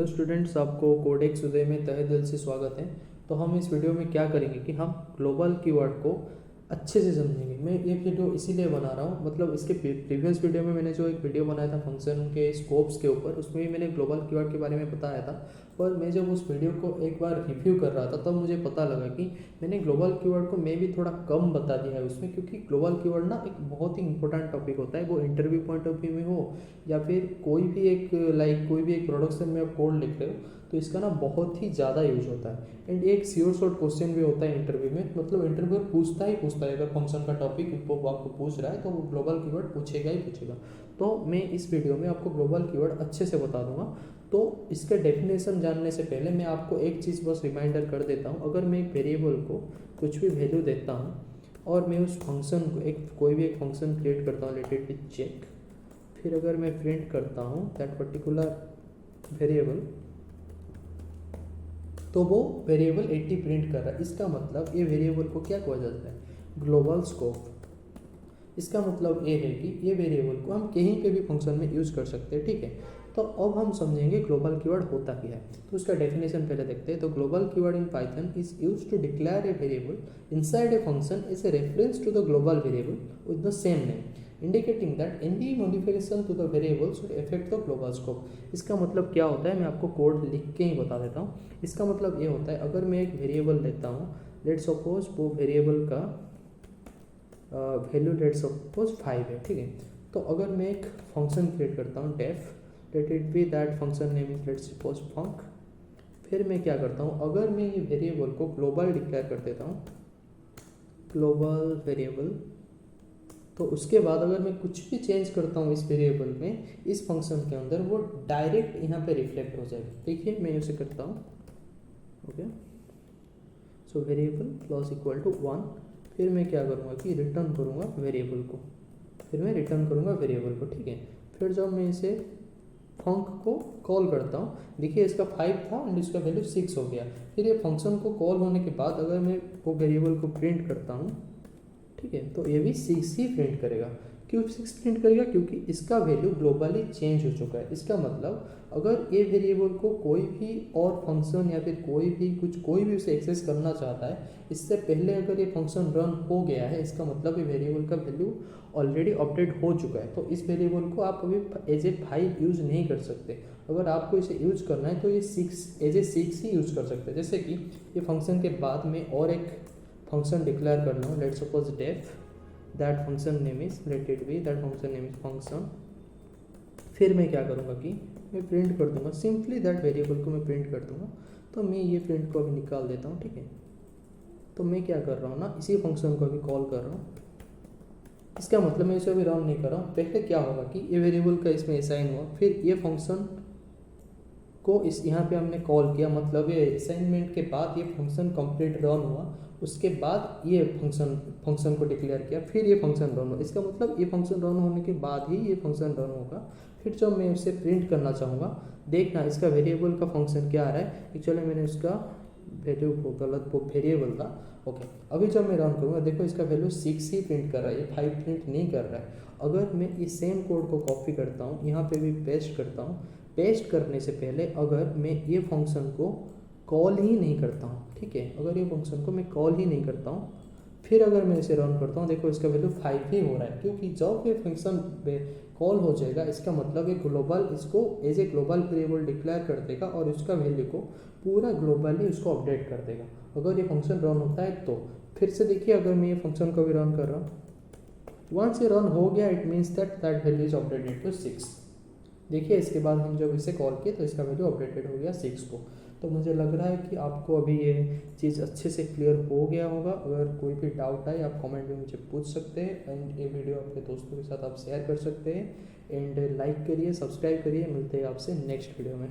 Hello students, आपको codex उदय में तहे दिल से स्वागत है। तो हम इस वीडियो में क्या करेंगे कि हम ग्लोबल कीवर्ड को अच्छे से समझेंगे। मैं ये वीडियो इसीलिए बना रहा हूँ, मतलब इसके प्रीवियस वीडियो में मैंने जो एक वीडियो बनाया था फंक्शन के स्कोप्स के ऊपर, उसमें भी मैंने ग्लोबल कीवर्ड के बारे में बताया था। पर मैं जब उस वीडियो को एक बार रिव्यू कर रहा था तब मुझे पता लगा कि मैंने ग्लोबल कीवर्ड को मैं भी थोड़ा कम बता दिया है उसमें, क्योंकि ग्लोबल कीवर्ड ना एक बहुत ही इंपॉर्टेंट टॉपिक होता है। वो इंटरव्यू पॉइंट ऑफ व्यू में हो या फिर कोई भी एक कोई भी एक प्रोडक्शन में आप कोड लिख रहे हो तो इसका ना बहुत ही ज़्यादा यूज होता है। एंड एक श्योर शॉर्ट क्वेश्चन भी होता है इंटरव्यू में, मतलब इंटरव्यूअर पूछता है अगर फंक्शन का टॉपिक आपको पूछ रहा है तो वो ग्लोबल कीवर्ड पूछेगा ही पूछेगा। तो मैं इस वीडियो में आपको ग्लोबल कीवर्ड अच्छे से बता दूंगा। तो इसके डेफिनेशन जानने से पहले मैं आपको एक चीज़ बस रिमाइंडर कर देता हूँ। अगर मैं एक वेरिएबल को कुछ भी वैल्यू देता हूँ और मैं उस फंक्शन को कोई भी एक फंक्शन क्रिएट करता हूँ रिलेटेड विथ चेक, फिर अगर मैं प्रिंट करता हूँ दैट पर्टिकुलर वेरिएबल, तो वो वेरिएबल 80 प्रिंट कर रहा है। इसका मतलब ये वेरिएबल को क्या कहा जाता है? Global scope. इसका मतलब ये है कि ये वेरिएबल को हम कहीं पे भी फंक्शन में यूज कर सकते हैं, ठीक है। तो अब हम समझेंगे ग्लोबल कीवर्ड होता क्या है। तो उसका डेफिनेशन पहले देखते हैं। तो global keyword in Python is use to declare a variable inside a function is a reference to the global variable with the same name, indicating that any modification to the variable should affect the global scope. इसका मतलब क्या होता है, मैं आपको code लिख के ही बता देता हूँ। इसका मतलब ये होता है, अगर मैं एक वेरिएबल लेता हूँ, लेट सपोज वो वेरिएबल का वैल्यू लेट सपोज 5 है, ठीक है। तो अगर मैं एक फंक्शन क्रिएट करता हूँ def, let it be that function name is let suppose func. फिर मैं क्या करता हूँ, अगर मैं ये वेरिएबल को ग्लोबल डिक्लेयर कर देता हूँ, ग्लोबल वेरिएबल, तो उसके बाद अगर मैं कुछ भी चेंज करता हूँ इस वेरिएबल में, इस फंक्शन के अंदर, वो डायरेक्ट यहाँ पे रिफ्लेक्ट हो जाएगा। देखिए मैं उसे करता हूँ, okay. So variable clause equal to 1, फिर मैं क्या करूँगा कि रिटर्न करूँगा वेरिएबल को, फिर मैं रिटर्न करूँगा वेरिएबल को, ठीक है। फिर जब मैं इसे फंक को कॉल करता हूँ, देखिए इसका 5 था एंड इसका वैल्यू 6 हो गया। फिर ये फंक्शन को कॉल होने के बाद अगर मैं वो वेरिएबल को प्रिंट करता हूँ, ठीक है, तो ये भी 6 ही प्रिंट करेगा। क्यों 6 प्रिंट करेगा? क्योंकि इसका वैल्यू ग्लोबली चेंज हो चुका है। इसका मतलब अगर ये वेरिएबल को कोई भी और फंक्शन या फिर कोई भी उसे एक्सेस करना चाहता है, इससे पहले अगर ये फंक्शन रन हो गया है, इसका मतलब ये वेरिएबल का वैल्यू ऑलरेडी अपडेट हो चुका है। तो इस वेरिएबल को आप अभी एज ए 5 यूज नहीं कर सकते। अगर आपको इसे यूज करना है तो ये 6 एज ए 6 ही यूज कर सकते हैं। जैसे कि ये फंक्शन के बाद में और एक फंक्शन डिक्लेयर करना हो, let suppose def, that function name is let it be that function name is function. फिर मैं क्या करूँगा कि मैं प्रिंट कर दूंगा, सिंपली दैट वेरिएबल को मैं प्रिंट कर दूंगा। तो मैं ये प्रिंट को अभी निकाल देता हूँ, ठीक है। तो मैं क्या कर रहा हूँ ना, इसी फंक्शन को अभी कॉल कर रहा हूँ। इसका मतलब मैं इसे अभी रन नहीं कर रहा हूँ। पहले क्या होगा कि ये वेरिएबल का इसमें असाइन हुआ, फिर ये फंक्शन को इस यहाँ पे हमने कॉल किया, मतलब ये असाइनमेंट के बाद ये फंक्शन कंप्लीट रन हुआ, उसके बाद ये फंक्शन को डिक्लेयर किया, फिर ये फंक्शन रन हुआ। इसका मतलब ये फंक्शन रन होने के बाद ही ये फंक्शन रन होगा। फिर जब मैं उसे प्रिंट करना चाहूँगा, देखना इसका वेरिएबल का फंक्शन क्या आ रहा है। एक्चुअली मैंने उसका वैल्यू को गलत, वो वेरिएबल था, ओके। अभी जब मैं रन करूँगा, देखो इसका वैल्यू 6 ही प्रिंट कर रहा है, ये 5 प्रिंट नहीं कर रहा है। अगर मैं इस सेम कोड को कॉपी करता हूँ, यहाँ पे भी पेस्ट करता हूँ, पेस्ट करने से पहले अगर मैं ये फंक्शन को कॉल ही नहीं करता हूँ, ठीक है, अगर ये फंक्शन को मैं कॉल ही नहीं करता हूँ, फिर अगर मैं इसे रन करता हूँ, देखो इसका वैल्यू 5 ही हो रहा है। क्योंकि जब ये फंक्शन कॉल हो जाएगा, इसका मतलब ये ग्लोबल इसको as a global variable declare कर देगा और उसका वैल्यू को पूरा ग्लोबली उसको अपडेट कर देगा अगर ये फंक्शन रन होता है तो। फिर से देखिए, अगर मैं ये फंक्शन को भी रन कर रहा हूँ, वंस ये रन हो गया, it means that value is updated to 6। देखिए इसके बाद हम जब इसे कॉल किए तो इसका वैल्यू अपडेटेड हो गया 6 को। तो मुझे लग रहा है कि आपको अभी ये चीज़ अच्छे से क्लियर हो गया होगा। अगर कोई भी डाउट आए आप कमेंट में मुझे पूछ सकते हैं, एंड ये वीडियो अपने दोस्तों के साथ आप शेयर कर सकते हैं। एंड लाइक करिए, सब्सक्राइब करिए। मिलते हैं आपसे नेक्स्ट वीडियो में।